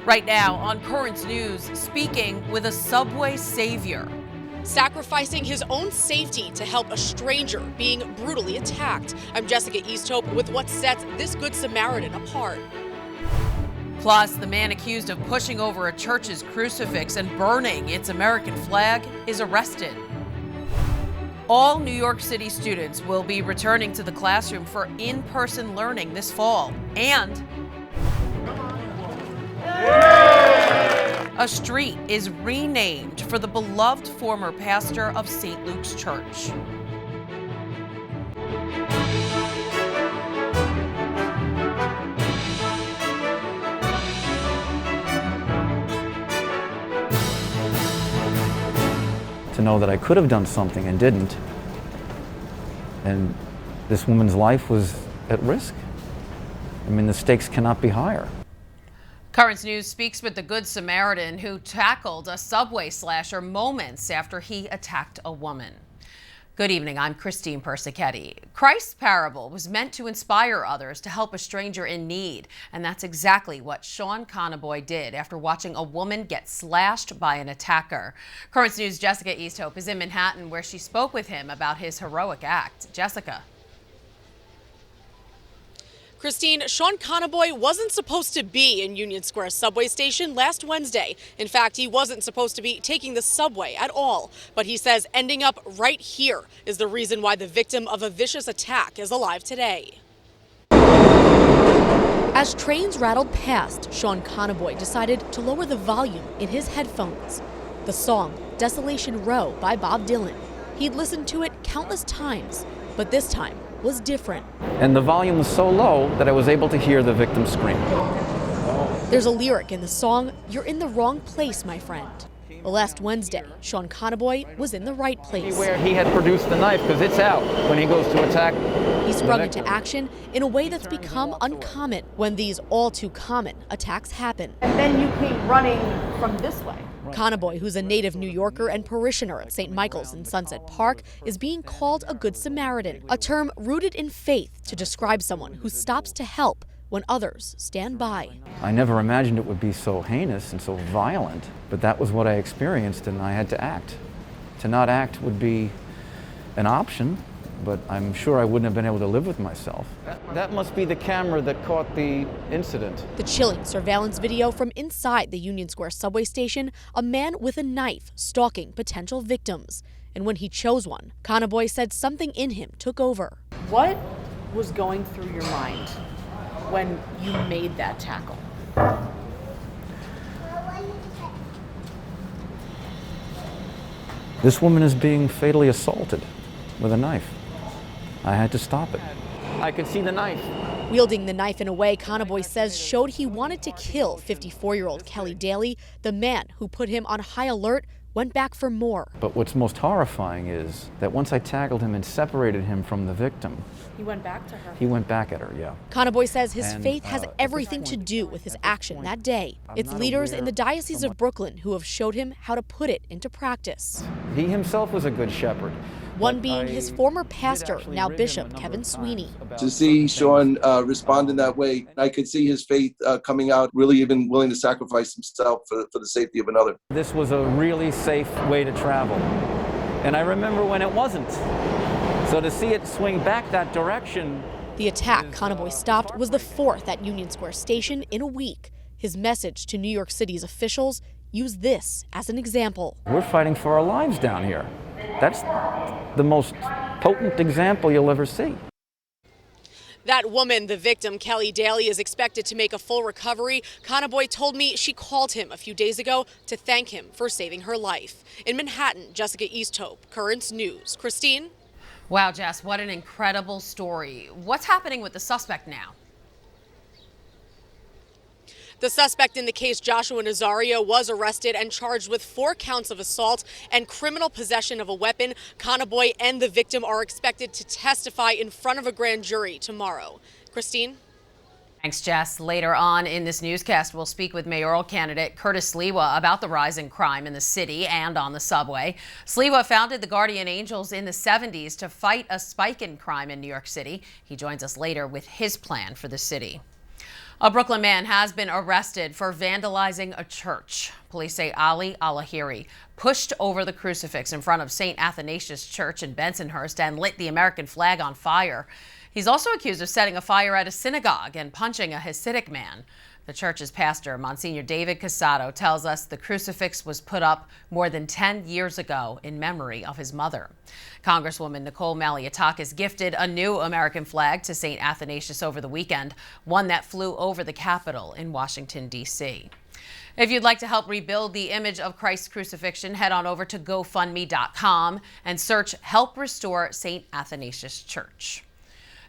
Right now on Currents News, speaking with a subway savior. Sacrificing his own safety to help a stranger being brutally attacked. I'm Jessica Easthope with what sets this Good Samaritan apart. Plus, the man accused of pushing over a church's crucifix and burning its American flag is arrested. All New York City students will be returning to the classroom for in-person learning this fall. And a street is renamed for the beloved former pastor of St. Luke's Church. To know that I could have done something and didn't, and this woman's life was at risk. I mean, the stakes cannot be higher. Currents News speaks with the Good Samaritan who tackled a subway slasher moments after he attacked a woman. Good evening, I'm Christine Persichetti. Christ's parable was meant to inspire others to help a stranger in need, and that's exactly what Sean Conaboy did after watching a woman get slashed by an attacker. Currents News' Jessica Easthope is in Manhattan, where she spoke with him about his heroic act. Jessica. Christine, Sean Conaboy wasn't supposed to be in Union Square subway station last Wednesday. In fact, he wasn't supposed to be taking the subway at all. But he says ending up right here is the reason why the victim of a vicious attack is alive today. As trains rattled past, Sean Conaboy decided to lower the volume in his headphones. The song, Desolation Row by Bob Dylan. He'd listened to it countless times, but this time was different. And the volume was so low that I was able to hear the victim scream. There's a lyric in the song, "You're in the wrong place, my friend." Well, last Wednesday, Sean Conaboy was in the right place. Where he had produced the knife, because it's out when he goes to attack. He sprung into action in a way that's become uncommon when these all too common attacks happen. And then you came running from this way. Conaboy, who's a native New Yorker and parishioner at St. Michael's in Sunset Park, is being called a Good Samaritan, a term rooted in faith to describe someone who stops to help when others stand by. I never imagined it would be so heinous and so violent, but that was what I experienced, and I had to act. To not act would be an option, but I'm sure I wouldn't have been able to live with myself. That must be the camera that caught the incident. The chilling surveillance video from inside the Union Square subway station, a man with a knife stalking potential victims. And when he chose one, Conaboy said something in him took over. What was going through your mind when you made that tackle? This woman is being fatally assaulted with a knife. I had to stop it. I could see the knife. Wielding the knife in a way Conaboy says showed he wanted to kill 54-year-old Kelly Daly, the man who put him on high alert went back for more. But what's most horrifying is that once I tackled him and separated him from the victim, He went back to her. he went back at her, yeah. Conaboy says his And, faith has everything to do with his action that day. It's leaders in the Diocese of Brooklyn who have showed him how to put it into practice. He himself was a good shepherd. One being his former pastor, now Bishop Kevin Sweeney. To see Sean respond in that way, I could see his faith coming out, really even willing to sacrifice himself for the safety of another. This was a really safe way to travel. And I remember when it wasn't. So to see it swing back that direction. The attack Conaboy stopped was the fourth at Union Square Station in a week. His message to New York City's officials: use this as an example. We're fighting for our lives down here. That's the most potent example you'll ever see. That woman, the victim, Kelly Daly, is expected to make a full recovery. Conaboy told me she called him a few days ago to thank him for saving her life. In Manhattan, Jessica Easthope, Currents News. Christine? Wow, Jess, what an incredible story. What's happening with the suspect now? The suspect in the case, Joshua Nazario, was arrested and charged with 4 counts of assault and criminal possession of a weapon. Conaboy and the victim are expected to testify in front of a grand jury tomorrow. Christine? Thanks, Jess. Later on in this newscast, we'll speak with mayoral candidate Curtis Sliwa about the rise in crime in the city and on the subway. Sliwa founded the Guardian Angels in the 70s to fight a spike in crime in New York City. He joins us later with his plan for the city. A Brooklyn man has been arrested for vandalizing a church. Police say Ali Alahiri pushed over the crucifix in front of St. Athanasius Church in Bensonhurst and lit the American flag on fire. He's also accused of setting a fire at a synagogue and punching a Hasidic man. The church's pastor, Monsignor David Casado, tells us the crucifix was put up more than 10 years ago in memory of his mother. Congresswoman Nicole Malliotakis gifted a new American flag to St. Athanasius over the weekend, one that flew over the Capitol in Washington, D.C. If you'd like to help rebuild the image of Christ's crucifixion, head on over to GoFundMe.com and search Help Restore St. Athanasius Church.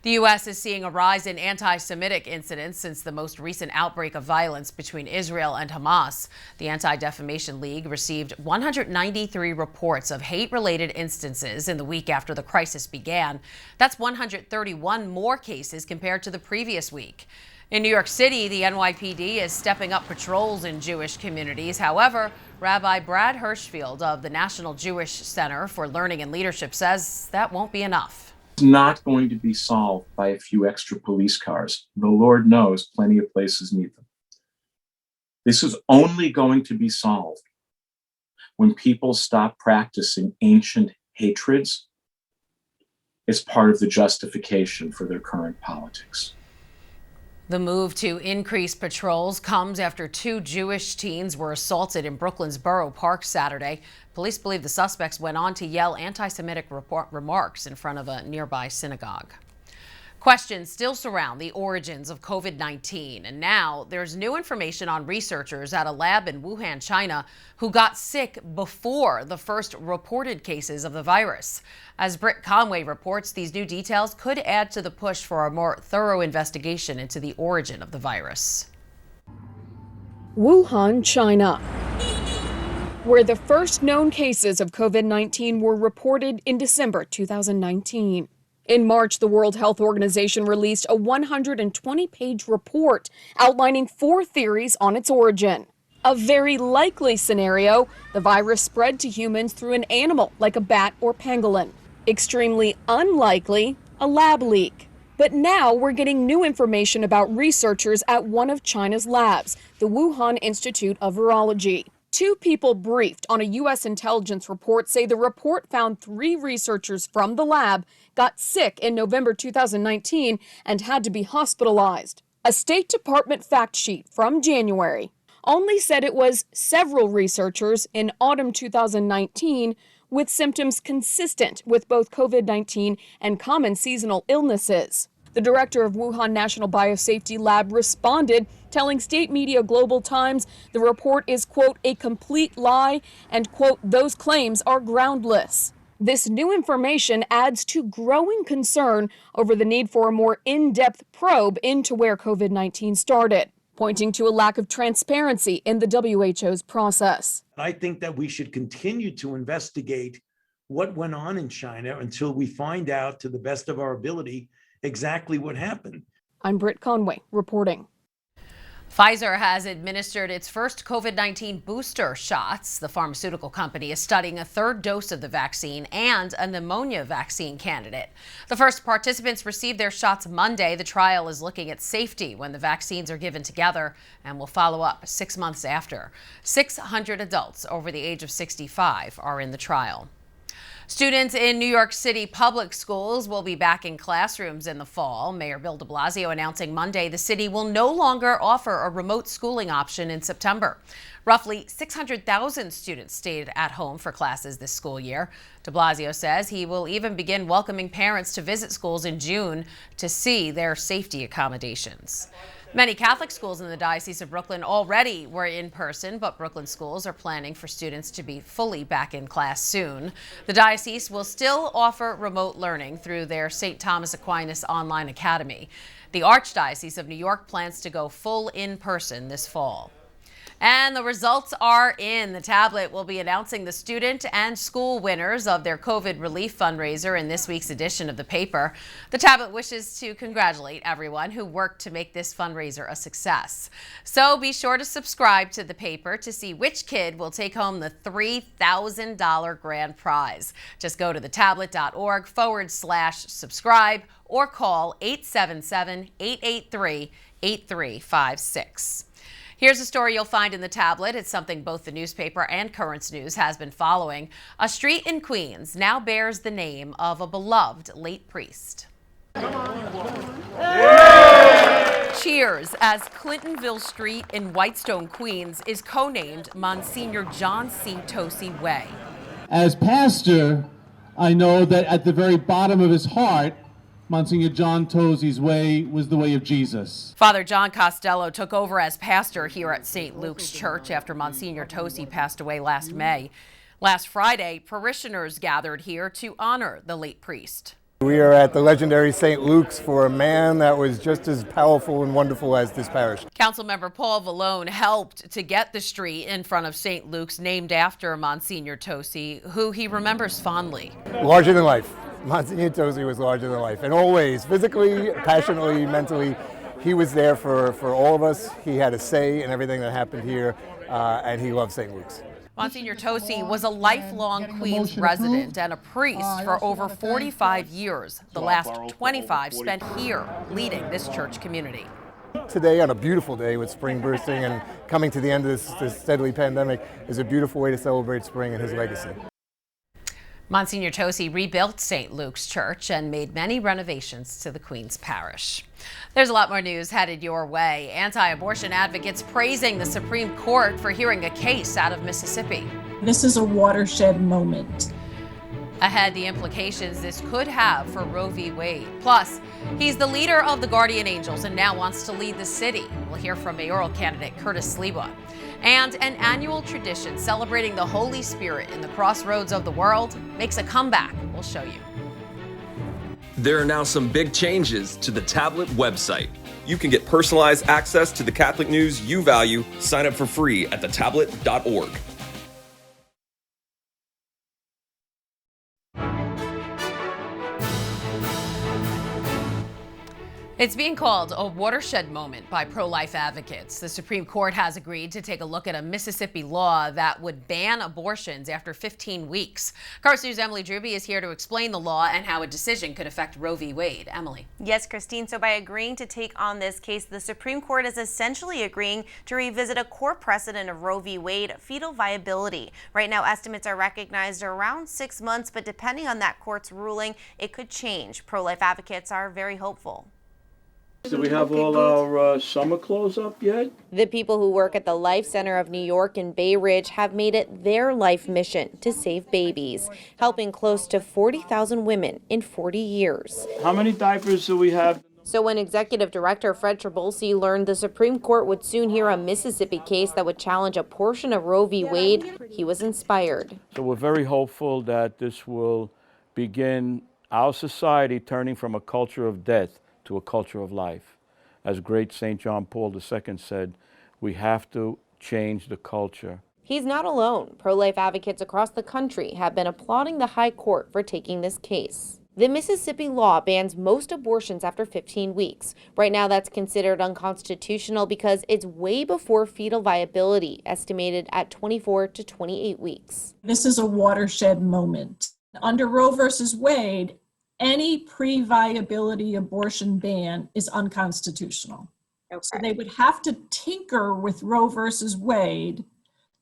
The U.S. is seeing a rise in anti-Semitic incidents since the most recent outbreak of violence between Israel and Hamas. The Anti-Defamation League received 193 reports of hate-related instances in the week after the crisis began. That's 131 more cases compared to the previous week. In New York City, the NYPD is stepping up patrols in Jewish communities. However, Rabbi Brad Hirschfield of the National Jewish Center for Learning and Leadership says that won't be enough. It's not going to be solved by a few extra police cars. The Lord knows plenty of places need them. This is only going to be solved when people stop practicing ancient hatreds as part of the justification for their current politics. The move to increase patrols comes after 2 Jewish teens were assaulted in Brooklyn's Borough Park Saturday. Police believe the suspects went on to yell anti-Semitic remarks in front of a nearby synagogue. Questions still surround the origins of COVID-19, and now there's new information on researchers at a lab in Wuhan, China, who got sick before the first reported cases of the virus. As Britt Conway reports, these new details could add to the push for a more thorough investigation into the origin of the virus. Wuhan, China, where the first known cases of COVID-19 were reported in December 2019. In March, the World Health Organization released a 120-page report outlining 4 theories on its origin. A very likely scenario, the virus spread to humans through an animal like a bat or pangolin. Extremely unlikely, a lab leak. But now we're getting new information about researchers at one of China's labs, the Wuhan Institute of Virology. 2 people briefed on a U.S. intelligence report say the report found 3 researchers from the lab got sick in November 2019 and had to be hospitalized. A State Department fact sheet from January only said it was several researchers in autumn 2019 with symptoms consistent with both COVID-19 and common seasonal illnesses. The director of Wuhan National Biosafety Lab responded, telling state media Global Times the report is, quote, a complete lie and, quote, those claims are groundless. This new information adds to growing concern over the need for a more in-depth probe into where COVID-19 started, pointing to a lack of transparency in the WHO's process. I think that we should continue to investigate what went on in China until we find out, to the best of our ability, exactly what happened. I'm Britt Conway reporting. Pfizer has administered its first COVID-19 booster shots. The pharmaceutical company is studying a 3rd dose of the vaccine and a pneumonia vaccine candidate. The first participants received their shots Monday. The trial is looking at safety when the vaccines are given together and will follow up 6 months after. 600 adults over the age of 65 are in the trial. Students in New York City public schools will be back in classrooms in the fall. Mayor Bill de Blasio announcing Monday the city will no longer offer a remote schooling option in September. Roughly 600,000 students stayed at home for classes this school year. De Blasio says he will even begin welcoming parents to visit schools in June to see their safety accommodations. Many Catholic schools in the Diocese of Brooklyn already were in person, but Brooklyn schools are planning for students to be fully back in class soon. The diocese will still offer remote learning through their St. Thomas Aquinas Online Academy. The Archdiocese of New York plans to go full in person this fall. And the results are in. The tablet will be announcing the student and school winners of their COVID relief fundraiser in this week's edition of the paper. The tablet wishes to congratulate everyone who worked to make this fundraiser a success. So be sure to subscribe to the paper to see which kid will take home the $3,000 grand prize. Just go to thetablet.org/subscribe or call 877-883-8883 8356. Here's a story you'll find in the tablet. It's something both the newspaper and Currents News has been following. A street in Queens now bears the name of a beloved late priest. Cheers as Clintonville Street in Whitestone, Queens is co-named Monsignor John C. Tosi Way. As pastor, I know that at the very bottom of his heart, Monsignor John Tosi's way was the way of Jesus. Father John Costello took over as pastor here at St. Luke's Church after Monsignor Tosi passed away last May. Last Friday, parishioners gathered here to honor the late priest. We are at the legendary St. Luke's for a man that was just as powerful and wonderful as this parish. Councilmember Paul Vallone helped to get the street in front of St. Luke's named after Monsignor Tosi, who he remembers fondly. Larger than life. Monsignor Tosi was larger than life in all ways, physically, passionately, mentally. He was there for all of us. He had a say in everything that happened here, and he loved St. Luke's. Monsignor Tosi was a lifelong Queens resident and a priest for over 45 years. The last 25 spent here leading this church community. Today, on a beautiful day with spring bursting and coming to the end of this deadly pandemic, is a beautiful way to celebrate spring and his legacy. Monsignor Tosi rebuilt St. Luke's Church and made many renovations to the Queens Parish. There's a lot more news headed your way. Anti-abortion advocates praising the Supreme Court for hearing a case out of Mississippi. This is a watershed moment. Ahead, the implications this could have for Roe v. Wade. Plus, he's the leader of the Guardian Angels and now wants to lead the city. We'll hear from mayoral candidate Curtis Sliwa. And an annual tradition celebrating the Holy Spirit in the crossroads of the world makes a comeback. We'll show you. There are now some big changes to the tablet website. You can get personalized access to the Catholic news you value. Sign up for free at thetablet.org. It's being called a watershed moment by pro-life advocates. The Supreme Court has agreed to take a look at a Mississippi law that would ban abortions after 15 weeks. Currents News' Emily Druby is here to explain the law and how a decision could affect Roe v. Wade. Emily. Yes, Christine. So by agreeing to take on this case, the Supreme Court is essentially agreeing to revisit a core precedent of Roe v. Wade, fetal viability. Right now, estimates are recognized around 6 months, but depending on that court's ruling, it could change. Pro-life advocates are very hopeful. Do we have all our summer clothes up yet? The people who work at the Life Center of New York in Bay Ridge have made it their life mission to save babies, helping close to 40,000 women in 40 years. How many diapers do we have? So when Executive Director Fred Trabulsi learned the Supreme Court would soon hear a Mississippi case that would challenge a portion of Roe v. Wade, he was inspired. So we're very hopeful that this will begin our society turning from a culture of death to a culture of life. As great St. John Paul II said, we have to change the culture. He's not alone. Pro-life advocates across the country have been applauding the High Court for taking this case. The Mississippi law bans most abortions after 15 weeks. Right now, that's considered unconstitutional because it's way before fetal viability, estimated at 24 to 28 weeks. This is a watershed moment. Under Roe versus Wade, any pre-viability abortion ban is unconstitutional. Okay. So they would have to tinker with Roe versus Wade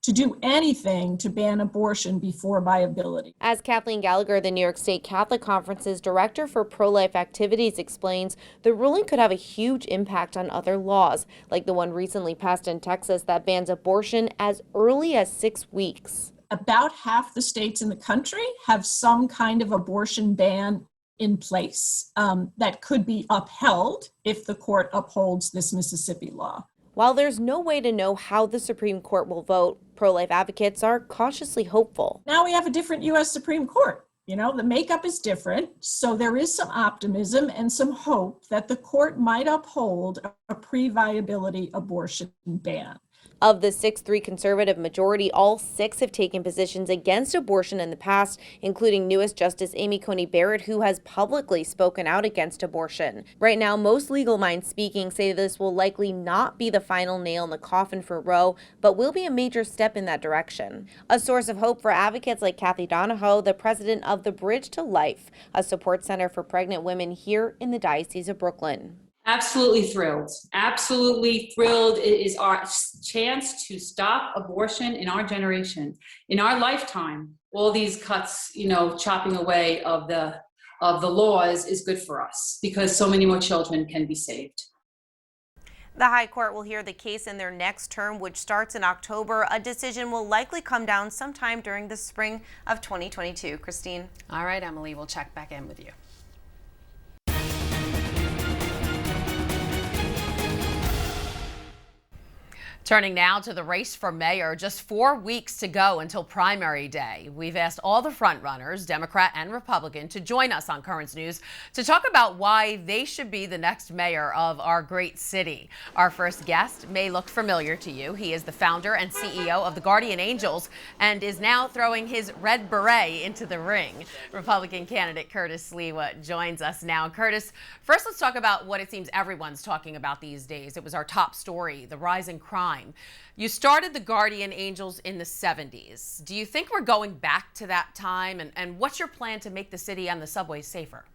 to do anything to ban abortion before viability. As Kathleen Gallagher, the New York State Catholic Conference's director for pro-life activities, explains, the ruling could have a huge impact on other laws, like the one recently passed in Texas that bans abortion as early as 6 weeks. About half the states in the country have some kind of abortion ban in place that could be upheld if the court upholds this Mississippi law. While there's no way to know how the Supreme Court will vote, pro-life advocates are cautiously hopeful. Now we have a different U.S. Supreme Court. You know, the makeup is different, so there is some optimism and some hope that the court might uphold a pre-viability abortion ban. Of the 6-3 conservative majority, all 6 have taken positions against abortion in the past, including newest Justice Amy Coney Barrett, who has publicly spoken out against abortion. Right now, most legal minds speaking say this will likely not be the final nail in the coffin for Roe, but will be a major step in that direction. A source of hope for advocates like Kathy Donahoe, the president of the Bridge to Life, a support center for pregnant women here in the Diocese of Brooklyn. Absolutely thrilled. Absolutely thrilled. It is our chance to stop abortion in our generation, in our lifetime. All these cuts, chopping away of the laws is good for us because so many more children can be saved. The High Court will hear the case in their next term, which starts in October. A decision will likely come down sometime during the spring of 2022. Christine. All right, Emily, we'll check back in with you. Turning now to the race for mayor, just 4 weeks to go until primary day. We've asked all the frontrunners, Democrat and Republican, to join us on Currents News to talk about why they should be the next mayor of our great city. Our first guest may look familiar to you. He is the founder and CEO of the Guardian Angels and is now throwing his red beret into the ring. Republican candidate Curtis Sliwa joins us now. Curtis, first let's talk about what it seems everyone's talking about these days. It was our top story, the rise in crime. You started the Guardian Angels in the 70s. Do you think we're going back to that time? And what's your plan to make the city and the subways safer?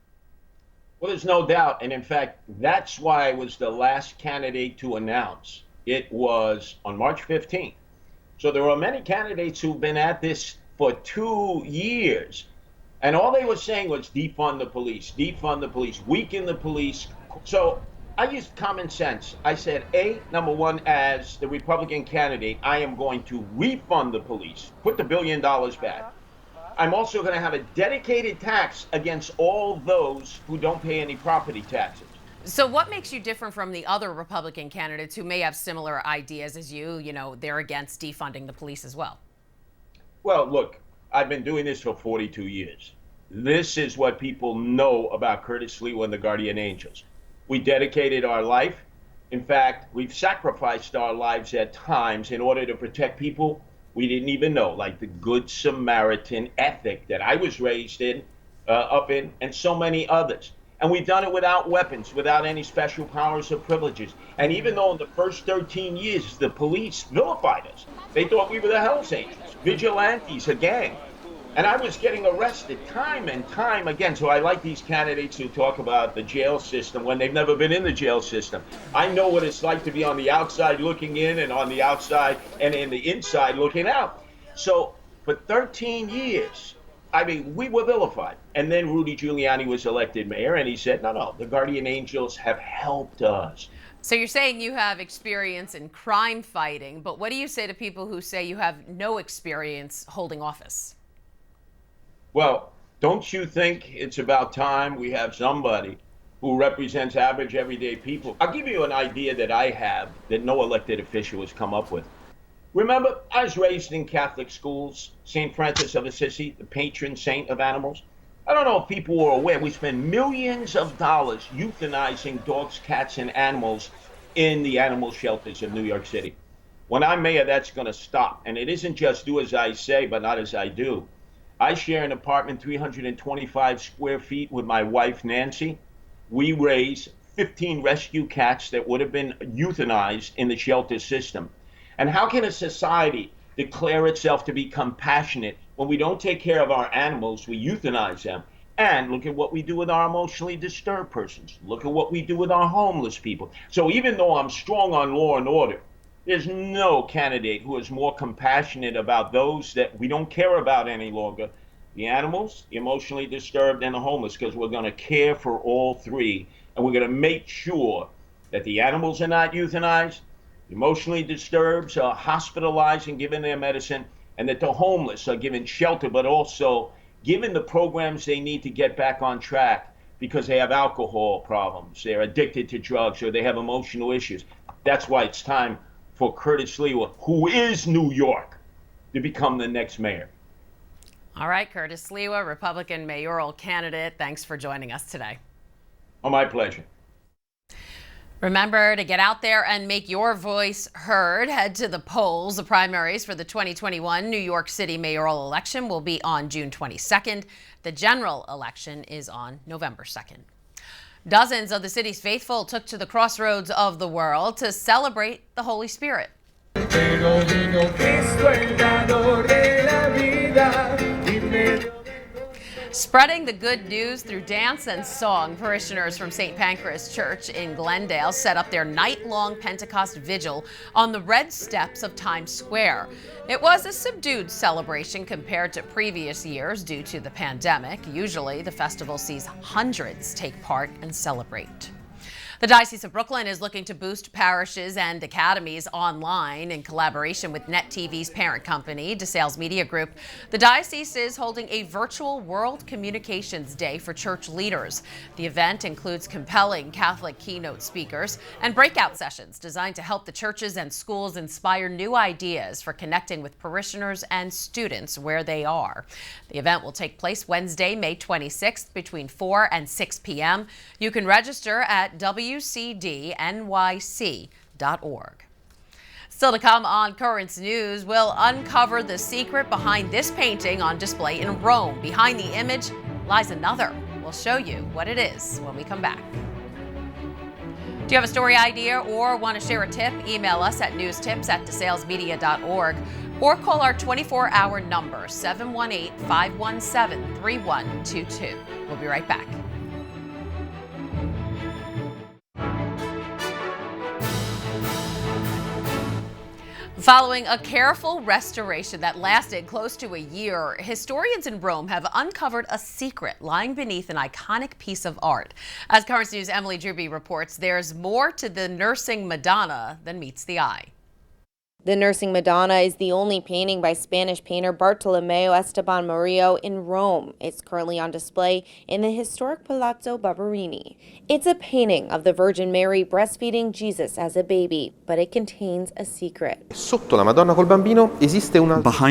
Well, there's no doubt. And in fact, that's why I was the last candidate to announce. It was on March 15th. So there are many candidates who've been at this for 2 years. And all they were saying was defund the police, weaken the police. So I used common sense. I said, number one, as the Republican candidate, I am going to refund the police, put the $1 billion back. I'm also going to have a dedicated tax against all those who don't pay any property taxes. So what makes you different from the other Republican candidates who may have similar ideas as you? They're against defunding the police as well. Well, look, I've been doing this for 42 years. This is what people know about Curtis Sliwa and the Guardian Angels. We dedicated our life. In fact, we've sacrificed our lives at times in order to protect people we didn't even know, like the Good Samaritan ethic that I was raised in, and so many others. And we've done it without weapons, without any special powers or privileges. And even though in the first 13 years, the police vilified us, they thought we were the Hells Angels, vigilantes, a gang. And I was getting arrested time and time again. So I like these candidates who talk about the jail system when they've never been in the jail system. I know what it's like to be on the outside looking in and on the outside and in the inside looking out. So for 13 years, we were vilified. And then Rudy Giuliani was elected mayor and he said, no, the Guardian Angels have helped us. So you're saying you have experience in crime fighting, but what do you say to people who say you have no experience holding office? Well, don't you think it's about time we have somebody who represents average, everyday people? I'll give you an idea that I have that no elected official has come up with. Remember, I was raised in Catholic schools, St. Francis of Assisi, the patron saint of animals. I don't know if people were aware, we spend millions of dollars euthanizing dogs, cats, and animals in the animal shelters of New York City. When I'm mayor, that's going to stop. And it isn't just do as I say, but not as I do. I share an apartment 325 square feet with my wife, Nancy. We raise 15 rescue cats that would have been euthanized in the shelter system. And how can a society declare itself to be compassionate when we don't take care of our animals, we euthanize them? And look at what we do with our emotionally disturbed persons. Look at what we do with our homeless people. So even though I'm strong on law and order, there's no candidate who is more compassionate about those that we don't care about any longer. The animals, the emotionally disturbed, and the homeless, because we're going to care for all three. And we're going to make sure that the animals are not euthanized, the emotionally disturbed are hospitalized and given their medicine, and that the homeless are given shelter, but also given the programs they need to get back on track because they have alcohol problems, they're addicted to drugs, or they have emotional issues. That's why it's time for Curtis Sliwa, who is New York, to become the next mayor. All right, Curtis Sliwa, Republican mayoral candidate. Thanks for joining us today. Oh, my pleasure. Remember to get out there and make your voice heard. Head to the polls. The primaries for the 2021 New York City mayoral election will be on June 22nd. The general election is on November 2nd. Dozens of the city's faithful took to the crossroads of the world to celebrate the Holy Spirit. Spreading the good news through dance and song, parishioners from St. Pancras Church in Glendale set up their night-long Pentecost Vigil on the red steps of Times Square. It was a subdued celebration compared to previous years due to the pandemic. Usually, the festival sees hundreds take part and celebrate. The Diocese of Brooklyn is looking to boost parishes and academies online in collaboration with Net TV's parent company, DeSales Media Group. The diocese is holding a virtual World Communications Day for church leaders. The event includes compelling Catholic keynote speakers and breakout sessions designed to help the churches and schools inspire new ideas for connecting with parishioners and students where they are. The event will take place Wednesday, May 26th between 4 and 6 p.m. You can register at wcdnyc.org. Still to come on Currents News, we'll uncover the secret behind this painting on display in Rome. Behind the image lies another. We'll show you what it is when we come back. Do you have a story idea or want to share a tip? Email us at newstips@desalesmedia.org or call our 24-hour number, 718-517-3122. We'll be right back. Following a careful restoration that lasted close to a year, historians in Rome have uncovered a secret lying beneath an iconic piece of art. As Currents News' Emily Druby reports, there's more to the nursing Madonna than meets the eye. The Nursing Madonna is the only painting by Spanish painter Bartolomeo Esteban Murillo in Rome. It's currently on display in the historic Palazzo Barberini. It's a painting of the Virgin Mary breastfeeding Jesus as a baby, but it contains a secret. Behind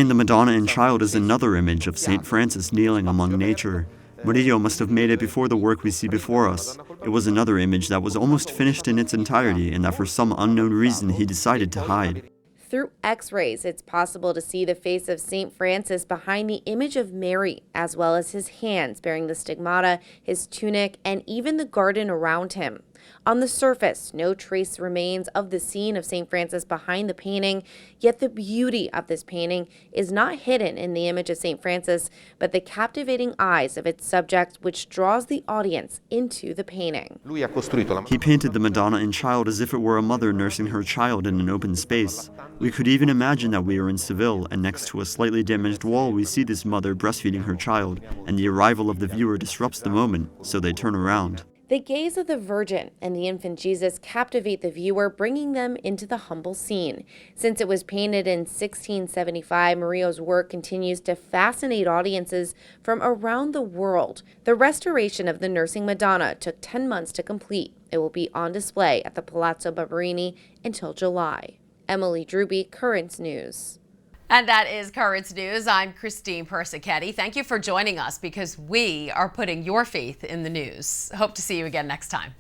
the Madonna and Child is another image of St. Francis kneeling among nature. Murillo must have made it before the work we see before us. It was another image that was almost finished in its entirety and that for some unknown reason he decided to hide. Through X-rays, it's possible to see the face of St. Francis behind the image of Mary, as well as his hands bearing the stigmata, his tunic, and even the garden around him. On the surface, no trace remains of the scene of St. Francis behind the painting, yet the beauty of this painting is not hidden in the image of St. Francis, but the captivating eyes of its subject, which draws the audience into the painting. He painted the Madonna and Child as if it were a mother nursing her child in an open space. We could even imagine that we are in Seville, and next to a slightly damaged wall we see this mother breastfeeding her child, and the arrival of the viewer disrupts the moment, so they turn around. The gaze of the Virgin and the infant Jesus captivate the viewer, bringing them into the humble scene. Since it was painted in 1675, Murillo's work continues to fascinate audiences from around the world. The restoration of the Nursing Madonna took 10 months to complete. It will be on display at the Palazzo Barberini until July. Emily Druby, Currents News. And that is Currents News. I'm Christine Persichetti. Thank you for joining us because we are putting your faith in the news. Hope to see you again next time.